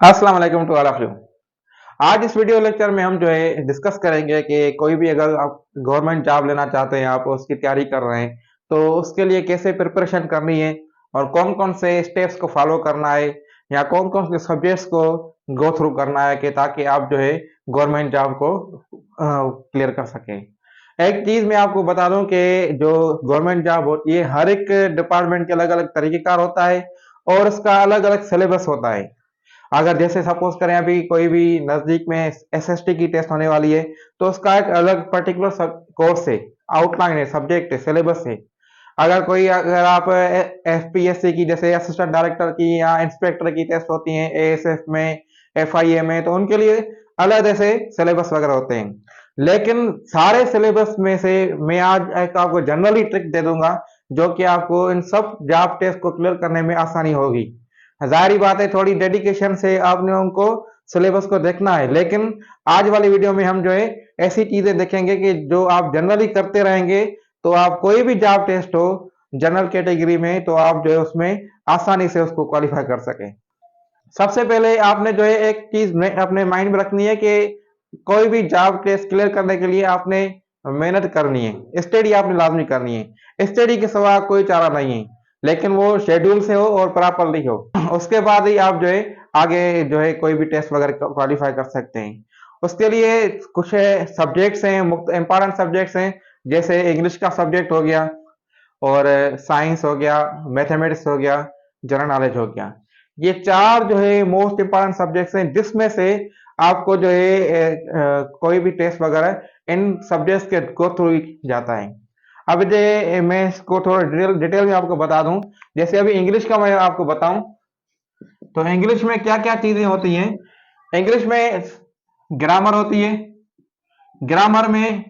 अस्सलाम वालेकुम to all of you. आज इस वीडियो लेक्चर में हम जो है डिस्कस करेंगे कि कोई भी अगर आप गवर्नमेंट जॉब लेना चाहते हैं, आप उसकी तैयारी कर रहे हैं, तो उसके लिए कैसे प्रिपरेशन करनी है और कौन-कौन से स्टेप्स को फॉलो करना है या कौन-कौन से सब्जेक्ट्स को गो थ्रू करना है कि ताकि आप जो है गवर्नमेंट जॉब को क्लियर कर सकें। एक चीज़ मैं आपको बता दूं कि जो गवर्नमेंट जॉब होती है, हर एक डिपार्टमेंट के अलग-अलग तरीक़ेकार होता है और उसका अलग-अलग सिलेबस होता है। अगर जैसे सपोज करें अभी कोई भी नजदीक में एसएसटी की टेस्ट होने वाली है, तो उसका एक अलग पर्टिकुलर कोर्स है, आउटलाइन है, सब्जेक्ट है, सिलेबस है। अगर आप एफपीएससी की जैसे असिस्टेंट डायरेक्टर की या इंस्पेक्टर की टेस्ट होती हैं एएसएफ में, एफआईए में, तो उनके लिए अलग ऐसे सिलेबस वगैरह होते हैं। लेकिन सारे सिलेबस में से मैं आज एक आपको जनरली ट्रिक दे दूंगा जो कि आपको इन सब जॉब टेस्ट को क्लियर करने में आसानी होगी। जाहिर बात है थोड़ी डेडिकेशन से आपने उनको सिलेबस को देखना है, लेकिन आज वाली वीडियो में हम जो है ऐसी चीजें देखेंगे कि जो आप जनरली करते रहेंगे तो आप कोई भी जॉब टेस्ट हो जनरल कैटेगरी में तो आप जो है उसमें आसानी से उसको क्वालिफाई कर सके। सबसे पहले आपने जो है एक चीज अपने माइंड में रखनी है कि कोई भी जॉब टेस्ट क्लियर करने के लिए आपने मेहनत करनी है, स्टडी आपने लाजमी करनी है, स्टडी के सिवा कोई चारा नहीं है, लेकिन वो शेड्यूल से हो और प्रॉपरली हो। उसके बाद ही आप जो है आगे जो है कोई भी टेस्ट वगैरह क्वालिफाई कर सकते हैं। उसके लिए कुछ सब्जेक्ट्स हैं, मुख्य इंपॉर्टेंट सब्जेक्ट्स हैं, जैसे इंग्लिश का सब्जेक्ट हो गया और साइंस हो गया, मैथमेटिक्स हो गया, जनरल नॉलेज हो गया। ये चार जो है मोस्ट इंपॉर्टेंट सब्जेक्ट्स हैं जिसमें से आपको जो है कोई भी टेस्ट वगैरह इन सब्जेक्ट्स के गो थ्रू जाता है। अब ये मैं इसको थोड़ा डिटेल में आपको बता दूं। जैसे अभी इंग्लिश का मैं आपको बताऊं तो इंग्लिश में क्या क्या चीजें होती हैं। इंग्लिश में ग्रामर होती है। ग्रामर में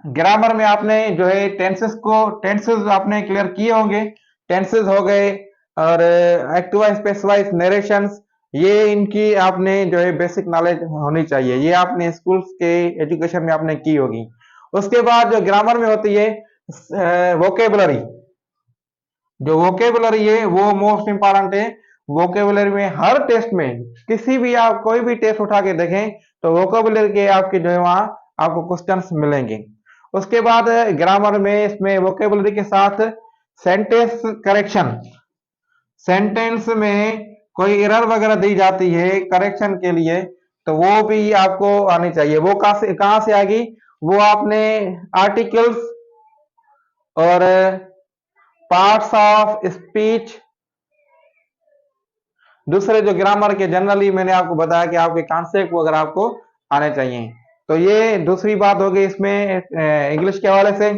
ग्रामर में आपने जो है टेंसेस आपने क्लियर किए होंगे। टेंसेस हो गए और एक्टिव स्पेसिफाइड नरेशंस, ये इनकी आपने जो है बेसिक नॉलेज होनी चाहिए, ये आपने स्कूल के एजुकेशन में आपने की होगी। उसके बाद जो ग्रामर में होती है वोकेबलरी, जो वोकेबलरी है वो मोस्ट इंपॉर्टेंट है। वोकेबलरी में हर टेस्ट में किसी भी आप कोई भी टेस्ट उठा के देखें तो वोकेबलरी के आपके जो है वहां आपको क्वेश्चंस मिलेंगे। उसके बाद ग्रामर में इसमें वोकेबलरी के साथ सेंटेंस करेक्शन, सेंटेंस में कोई एरर वगैरह दी जाती है करेक्शन के लिए तो वो भी आपको आनी चाहिए। वो कहां से आएगी, वो आपने आर्टिकल्स और पार्ट्स ऑफ स्पीच, दूसरे जो ग्रामर के जनरली मैंने आपको बताया कि आपके कॉन्सेप्ट वगैरह आपको आने चाहिए। तो ये दूसरी बात हो गई इसमें इंग्लिश के हवाले से।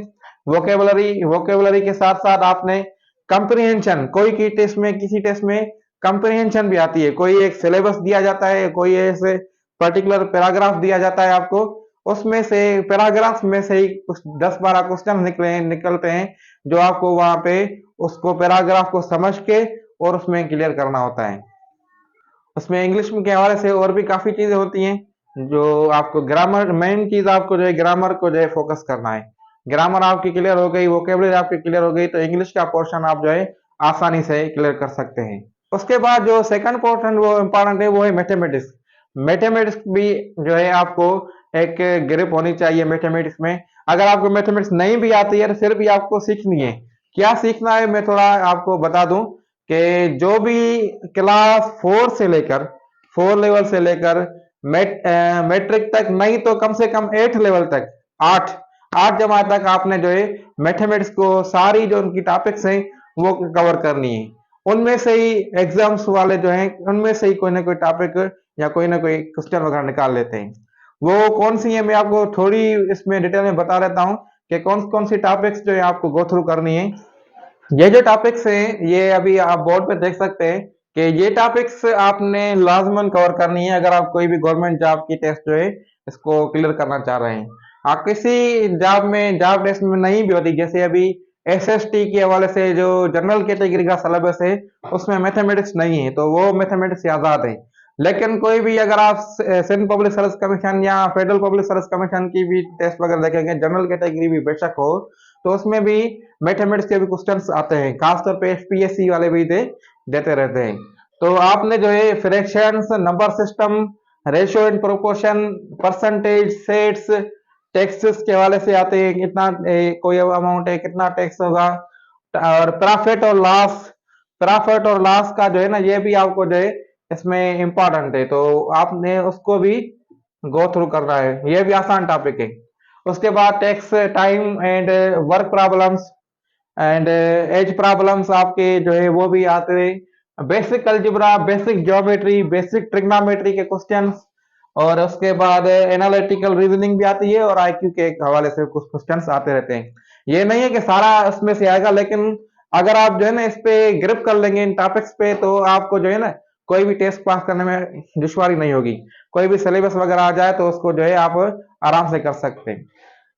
वोकेबलरी के साथ साथ आपने कंप्रीहेंशन, कोई की टेस्ट में किसी टेस्ट में कंप्रीहेंशन भी आती है। कोई एक सिलेबस दिया जाता है, कोई ऐसे पर्टिकुलर पैराग्राफ दिया जाता है आपको, उसमें से पैराग्राफ में से ही कुछ 10-12 क्वेश्चन निकलते हैं जो आपको वहां पे उसको पैराग्राफ को समझ के और उसमें क्लियर करना होता है। उसमें इंग्लिश के हवाले से और भी काफी चीजें होती हैं जो आपको ग्रामर, मेन चीज आपको जो है ग्रामर को जो है फोकस करना है। ग्रामर आपकी क्लियर हो गई, वोकेबलरी आपकी क्लियर हो गई, तो इंग्लिश का पोर्शन आप जो है आसानी से क्लियर कर सकते हैं। उसके बाद जो सेकंड पोर्शन वो इंपॉर्टेंट है वो है मैथमेटिक्स। मैथमेटिक्स भी जो है आपको एक ग्रिप होनी चाहिए मैथमेटिक्स में। अगर आपको मैथमेटिक्स नहीं भी आती है तो फिर भी आपको सीखनी है। क्या सीखना है मैं थोड़ा आपको बता दूं कि जो भी क्लास 4 लेवल से लेकर मैट्रिक तक, नहीं तो कम से कम 8 लेवल तक, आठ आठ जमात तक आपने जो है मैथमेटिक्स को सारी जो उनकी टॉपिक्स हैं वो कवर करनी है। उनमें से ही एग्जाम्स वाले जो हैं उनमें से ही कोई ना कोई टॉपिक या कोई ना कोई क्वेश्चन वगैरह निकाल लेते हैं। वो कौन सी है मैं आपको थोड़ी इसमें डिटेल में बता देता हूँ कि कौन कौन सी टॉपिक्स जो है आपको गो थ्रू करनी है। ये जो टॉपिक्स हैं ये अभी आप बोर्ड पे देख सकते हैं कि ये टॉपिक्स आपने लाजमन कवर करनी है अगर आप कोई भी गवर्नमेंट जॉब की टेस्ट जो है इसको क्लियर करना चाह रहे हैं। आप किसी जॉब में जॉब टेस्ट में नहीं भी होती, जैसे अभी एसएसटी के हवाले से जो जनरल कैटेगरी का सिलेबस है उसमें मैथमेटिक्स नहीं है तो वो मैथमेटिक्स से आजाद है। लेकिन कोई भी अगर आप सिंध पब्लिक सर्विस कमीशन या फेडरल पब्लिक सर्विस कमीशन की भी टेस्ट वगैरह देखेंगे, जनरल कैटेगरी भी बेशक हो, तो उसमें भी मैथमेटिक्स के भी क्वेश्चंस आते हैं, खासतौर पे एफपीएससी वाले भी देते रहते हैं। तो आपने जो है fractions, number system, ratio and proportion, percentage, sets, taxes के हवाले से आते हैं, कितना कोई अमाउंट है, कितना टैक्स होगा, और प्रॉफिट और लॉस का जो है ना, ये भी आपको जो है इसमें इंपॉर्टेंट है, तो आपने उसको भी गो थ्रू करना है, ये भी आसान टॉपिक है। उसके बाद tax, time and work problems and age problems आपके जो है वो भी आते हैं, basic algebra, basic geometry, basic trigonometry के क्वेश्चंस, और उसके बाद एनालिटिकल रीजनिंग भी आती है, और आईक्यू के हवाले से कुछ क्वेश्चंस आते रहते हैं। ये नहीं है कि सारा उसमें से आएगा, लेकिन अगर आप जो है ना इस पे ग्रिप कर लेंगे इन टॉपिक्स पे, तो आपको जो है ना कोई भी टेस्ट पास करने में दुश्वारी नहीं होगी। कोई भी सिलेबस वगैरह आ जाए तो उसको जो है आप आराम से कर सकते हैं।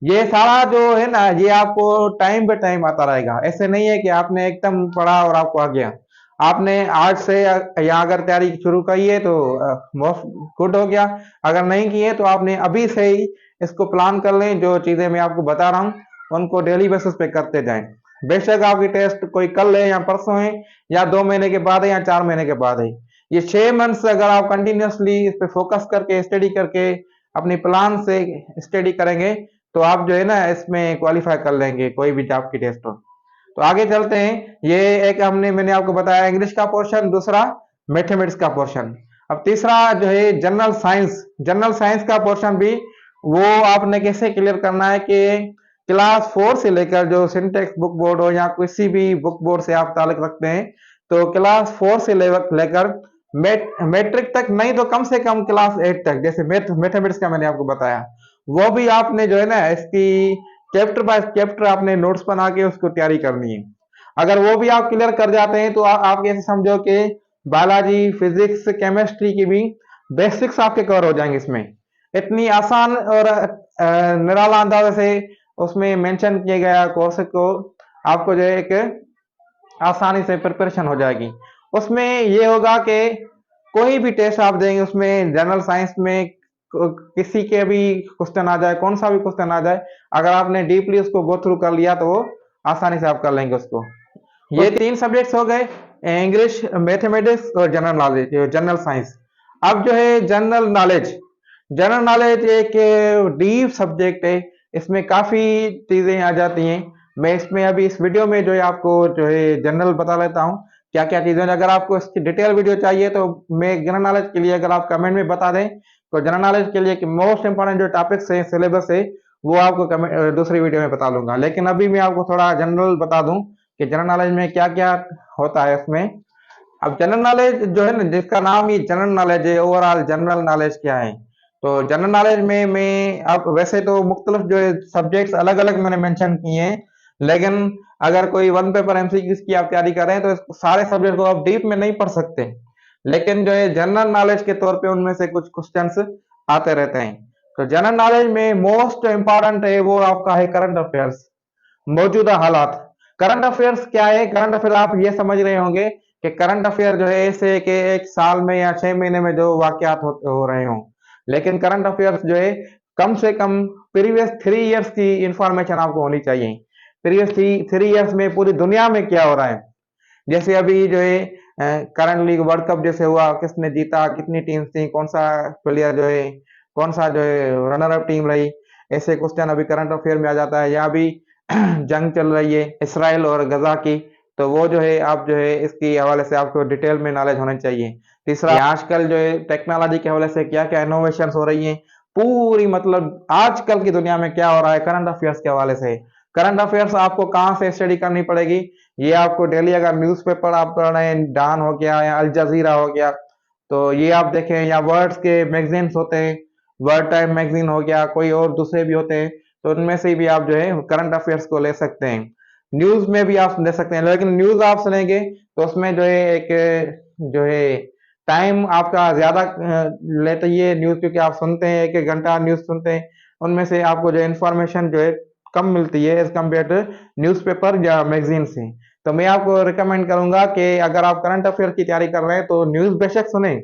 ये सारा जो है ना, ये आपको टाइम बाय टाइम आता रहेगा, ऐसे नहीं है कि आपने एकदम पढ़ा और आपको आ गया। आपने आज से या अगर तैयारी शुरू की है तो मोस्ट गुड हो गया, अगर नहीं की है तो आपने अभी से ही इसको प्लान कर लें। जो चीजें मैं आपको बता रहा हूँ उनको डेली बेसिस पे करते जाएं। बेशक आपकी टेस्ट कोई कल है या परसों है, या 2 महीने के बाद है या 4 महीने के बाद है, ये 6 मंथ्स अगर आप कंटिन्यूसली इस पे फोकस करके स्टडी करके अपनी प्लान से स्टडी करेंगे, तो आप जो है ना इसमें क्वालिफाई कर लेंगे कोई भी जॉब की टेस्ट हो। तो आगे चलते हैं। ये एक मैंने आपको बताया इंग्लिश का पोर्शन, दूसरा मैथमेटिक्स का पोर्शन। अब तीसरा जो है जनरल साइंस का पोर्शन भी वो आपने कैसे क्लियर करना है कि क्लास 4 से लेकर, जो सिंटेक्स बुक बोर्ड हो या किसी भी बुक बोर्ड से आप ताल्लुक रखते हैं, तो क्लास 4 से लेकर मैट्रिक तक नहीं तो कम से कम क्लास 8 तक, जैसे मैथमेटिक्स का मैंने आपको बताया, वो भी आपने जो है ना इसकी चैप्टर बाय चैप्टर आपने नोट्स बना के उसको तैयारी करनी है। अगर वो भी आप क्लियर कर जाते हैं तो आप कैसे समझो कि बायोलॉजी, फिजिक्स, केमिस्ट्री की भी बेसिक्स आपके कवर हो जाएंगे इसमें। इतनी आसान और निराला अंदाज से उसमें मेंशन किया गया कोर्स को, आपको जो है एक आसानी से प्रिपरेशन हो जाएगी। उसमें ये होगा कि कोई भी टेस्ट आप देंगे उसमें जनरल साइंस में किसी के भी क्वेश्चन आ जाए, कौन सा भी क्वेश्चन आ जाए, अगर आपने डीपली उसको गो थ्रू कर लिया तो वो आसानी से आप कर लेंगे उसको। ये 3 सब्जेक्ट्स हो गए, इंग्लिश, मैथमेटिक्स और जनरल नॉलेज, जनरल साइंस। अब जो है जनरल नॉलेज एक डीप सब्जेक्ट है, इसमें काफी चीजें आ जाती हैं। मैं इसमें अभी इस वीडियो में जो है आपको जो है जनरल बता लेता हूँ क्या क्या चीजें। अगर आपको इसकी डिटेल वीडियो चाहिए तो मैं जनरल नॉलेज के लिए अगर आप कमेंट में बता दें, तो जनरल नॉलेज के लिए मोस्ट इंपॉर्टेंट जो टॉपिक्स है, सिलेबस है, वो आपको दूसरी वीडियो में बता दूंगा। लेकिन अभी मैं आपको थोड़ा जनरल बता दूं कि जनरल नॉलेज में क्या क्या होता है इसमें। अब जनरल नॉलेज जो है ना, जिसका नाम ही जनरल नॉलेज है, ओवरऑल जनरल नॉलेज क्या है, तो जनरल नॉलेज में मैं अब वैसे तो मुख्तलिफ जो है सब्जेक्ट्स अलग अलग मैंने मेंशन किए हैं, लेकिन अगर कोई वन पेपर एमसीक्यूज की आप तैयारी कर रहे हैं तो सारे सब्जेक्ट को आप डीप में नहीं पढ़ सकते, लेकिन जो है जनरल नॉलेज के तौर पे उनमें से कुछ क्वेश्चंस आते रहते हैं। तो जनरल नॉलेज में मोस्ट इंपॉर्टेंट है वो आपका है करंट अफेयर्स, मौजूदा हालात। करंट अफेयर्स क्या है? करंट अफेयर आप ये समझ रहे होंगे कि करंट अफेयर जो है ऐसे कि एक साल में या 6 महीने में जो वाकयात हो रहे हों, लेकिन करंट अफेयर्स जो है कम से कम प्रीवियस 3 इयर्स की इंफॉर्मेशन आपको होनी चाहिए। प्रीवियस 3 इयर्स में पूरी दुनिया में क्या हो रहा है। जैसे अभी जो है करंटली वर्ल्ड कप जैसे हुआ, किसने जीता, कितनी टीम्स थी, कौन सा प्लेयर जो है, कौन सा जो है रनर अप टीम रही, ऐसे क्वेश्चन अभी करंट अफेयर में आ जाता है। या अभी जंग चल रही है इसराइल और गजा की, तो वो जो है आप जो है इसकी हवाले से आपको डिटेल में नॉलेज होना चाहिए। तीसरा, आजकल जो है टेक्नोलॉजी के हवाले से क्या क्या इनोवेशन हो रही है, पूरी मतलब आजकल की दुनिया में क्या हो रहा है करंट अफेयर्स के हवाले से। करंट अफेयर्स आपको कहाँ से स्टडी करनी पड़ेगी, ये आपको डेली अगर न्यूज़पेपर आप पढ़ रहे हैं, डॉन हो गया या अल जजीरा हो गया, तो ये आप देखें, या वर्ड्स के मैगजीन्स होते हैं, वर्ड टाइम मैगजीन हो गया, कोई और दूसरे भी होते हैं, तो उनमें से भी आप जो है करंट अफेयर्स को ले सकते हैं। न्यूज में भी आप ले सकते हैं, लेकिन न्यूज आप सुनेंगे तो उसमें जो है एक जो है टाइम आपका ज्यादा लेता है न्यूज, क्योंकि आप सुनते हैं 1 1 घंटा न्यूज सुनते हैं, उनमें से आपको जो इन्फॉर्मेशन जो है कम मिलती है एज कम्पेयर टू न्यूज़पेपर या मैगजीन से। तो मैं आपको रिकमेंड करूंगा कि अगर आप करंट अफेयर की तैयारी कर रहे हैं तो न्यूज बेशक सुने,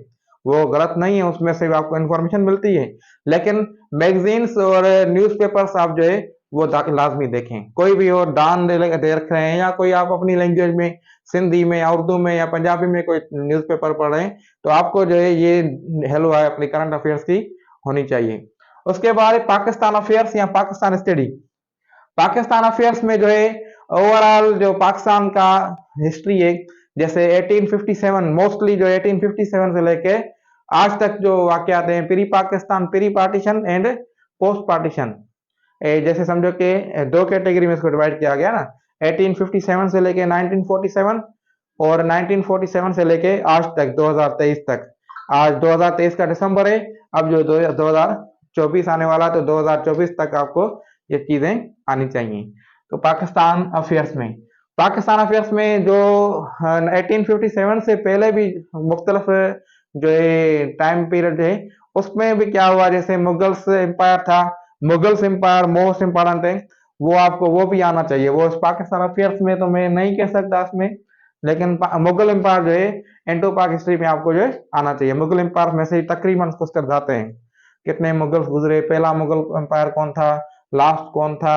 वो गलत नहीं है, उसमें से आपको इन्फॉर्मेशन मिलती है, लेकिन मैगजीन्स और न्यूज़पेपर्स आप जो है वो लाजमी देखें। कोई भी और दान दे रख रहे हैं या कोई आप अपनी लैंग्वेज में सिंधी में या उर्दू में या पंजाबी में कोई न्यूज़पेपर पढ़ रहे हैं तो आपको जो है ये हेलो है अपनी करंट अफेयर्स की होनी चाहिए। उसके बाद पाकिस्तान अफेयर्स या पाकिस्तान स्टडी। पाकिस्तान अफेयर्स में जो है ओवरऑल जो पाकिस्तान का हिस्ट्री है, जैसे 1857 मोस्टली जो 1857 से लेके आज तक जो वाकयात हैं, pre Pakistan, pre partition and post partition, जैसे समझो कि दो कैटेगरी में इसको डिवाइड किया गया ना, 1857 से लेके 1947 और 1947 से लेके आज तक 2023 तक। आज 2023 का दिसंबर है, अब जो 2024 आने वाला तो 2024 तक आपको ये चीजें आनी चाहिए। तो पाकिस्तान अफेयर्स में जो 1857 से पहले भी मुख्तलिफ जो टाइम पीरियड है उसमें भी क्या हुआ, जैसे मुगल्स एम्पायर था, मुगल्स एम्पायर मोस्ट इम्पोर्टेंट है, वो आपको वो भी आना चाहिए। वो पाकिस्तान अफेयर्स में तो मैं नहीं कह सकता इसमें, लेकिन मुगल एम्पायर जो है इंडो पाक हिस्ट्री में आपको जो है आना चाहिए। मुगल एम्पायर में से तकरीबन क्वेश्चन जाते हैं, कितने मुगल्स गुजरे, पहला मुगल एम्पायर कौन था, लास्ट कौन था,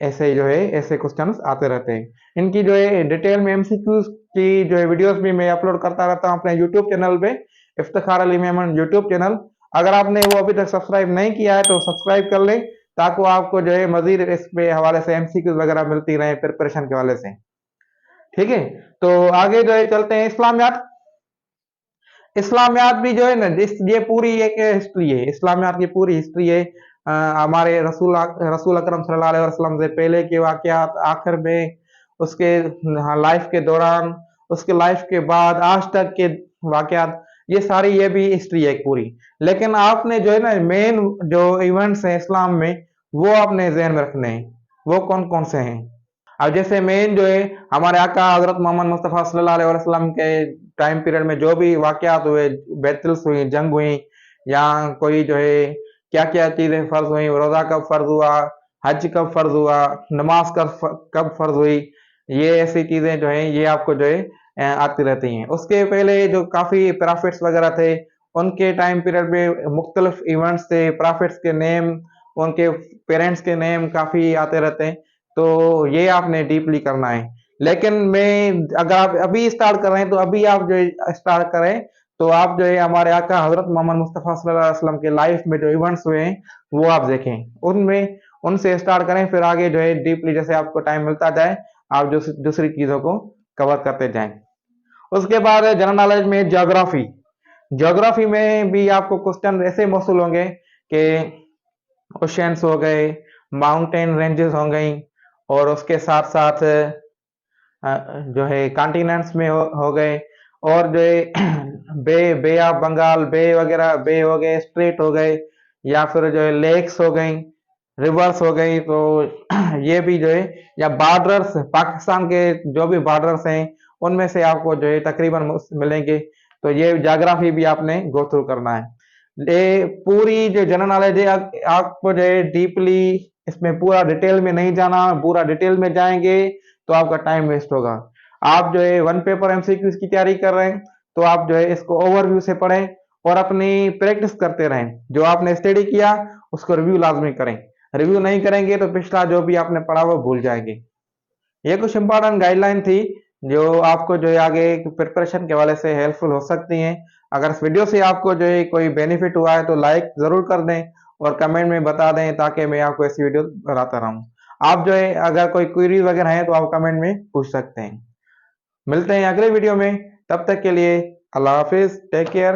ऐसे जो है ऐसे क्वेश्चंस आते रहते हैं। इनकी जो है डिटेल में एमसीक्यूज की जो है वीडियोस भी मैं अपलोड करता रहता हूँ अपने यूट्यूब चैनल पे, इफ्तिखार अली मेमन यूट्यूब चैनल। अगर आपने वो अभी तक सब्सक्राइब नहीं किया है तो सब्सक्राइब कर लें, ताकि आपको जो है मजीद इस पे हवाले से एमसीक्यूज वगैरह मिलती रहे प्रिपरेशन के हवाले से। ठीक है, तो आगे जो है चलते हैं इस्लामियात। इस्लामियात भी जो है ना, ये पूरी एक हिस्ट्री है, इस्लामियात की पूरी हिस्ट्री है। हमारे रसूल रसूल अकरम सल्लल्लाहु अलैहि वसल्लम से पहले के वाकयात, आखिर में उसके लाइफ के दौरान, उसके लाइफ के बाद आज तक के वाकयात, ये सारी ये भी हिस्ट्री है एक पूरी। लेकिन आपने जो है ना मेन जो इवेंट्स हैं इस्लाम में वो आपने ज़हन में रखने हैं, वो कौन कौन से हैं। अब जैसे मेन जो है हमारे आका हजरत मोहम्मद मुस्तफ़ा सल्लल्लाहु अलैहि वसल्लम के टाइम पीरियड में जो भी वाकयात हुए, बैटल्स हुई, जंग हुई, या कोई जो है क्या क्या चीजें फर्ज हुई, रोजा कब फर्ज हुआ, हज कब फर्ज हुआ, नमाज कब फर्ज हुई, ये ऐसी चीजें जो है ये आपको जो है आती रहती हैं। उसके पहले जो काफी प्रॉफिट्स वगैरह थे उनके टाइम पीरियड में मुख्तलिफ इवेंट्स थे, प्रॉफिट्स के नेम, उनके पेरेंट्स के नेम काफी आते रहते हैं, तो ये आपने डीपली करना है। लेकिन मैं अगर आप अभी स्टार्ट कर रहे हैं तो अभी आप जो स्टार्ट करें तो आप जो है हमारे आका हजरत मोहम्मद मुस्तफ़ा सल्लल्लाहु अलैहि वसल्लम के लाइफ में जो इवेंट्स हुए हैं वो आप देखें, उनमें उनसे स्टार्ट करें, फिर आगे जो है डीपली जैसे आपको टाइम मिलता जाए आप जो दूसरी चीजों को कवर करते जाएं। उसके बाद जनरल नॉलेज में ज्योग्राफी। ज्योग्राफी में भी आपको क्वेश्चन ऐसे मौसूल होंगे कि ओशंस हो गए, माउंटेन रेंजेस हो गई, और उसके साथ साथ जो है कॉन्टिनेंट्स में हो गए, और जो है बे ऑफ बंगाल, बे वगैरह, बे हो गए, स्ट्रेट हो गए, या फिर जो है लेक्स हो गई, रिवर्स हो गई, तो ये भी जो है, या बॉर्डर्स, पाकिस्तान के जो भी बॉर्डर्स हैं उनमें से आपको जो है तकरीबन मिलेंगे, तो ये ज्योग्राफी भी आपने गो थ्रू करना है। ये पूरी जो जनरल नॉलेज है आपको जो है डीपली इसमें पूरा डिटेल में नहीं जाना, पूरा डिटेल में जाएंगे तो आपका टाइम वेस्ट होगा। आप जो है वन पेपर एमसीक्यूज की तैयारी कर रहे हैं तो आप जो है इसको ओवरव्यू से पढ़ें और अपनी प्रैक्टिस करते रहें, जो आपने स्टडी किया उसको रिव्यू लाजमी करें। रिव्यू नहीं करेंगे तो पिछला जो भी आपने पढ़ा वो भूल जाएंगे। ये कुछ इंपॉर्टेंट गाइडलाइन थी जो आपको जो है आगे प्रिपरेशन के हवाले से हेल्पफुल हो सकती हैं। अगर इस वीडियो से आपको जो है कोई बेनिफिट हुआ है तो लाइक जरूर कर दें और कमेंट में बता दें, ताकि मैं आपको ऐसी वीडियो बनाता रहूं। आप जो है अगर कोई क्वेरी वगैरह है तो आप कमेंट में पूछ सकते हैं। मिलते हैं अगले वीडियो में, तब तक के लिए अल्लाह हाफिज, टेक केयर।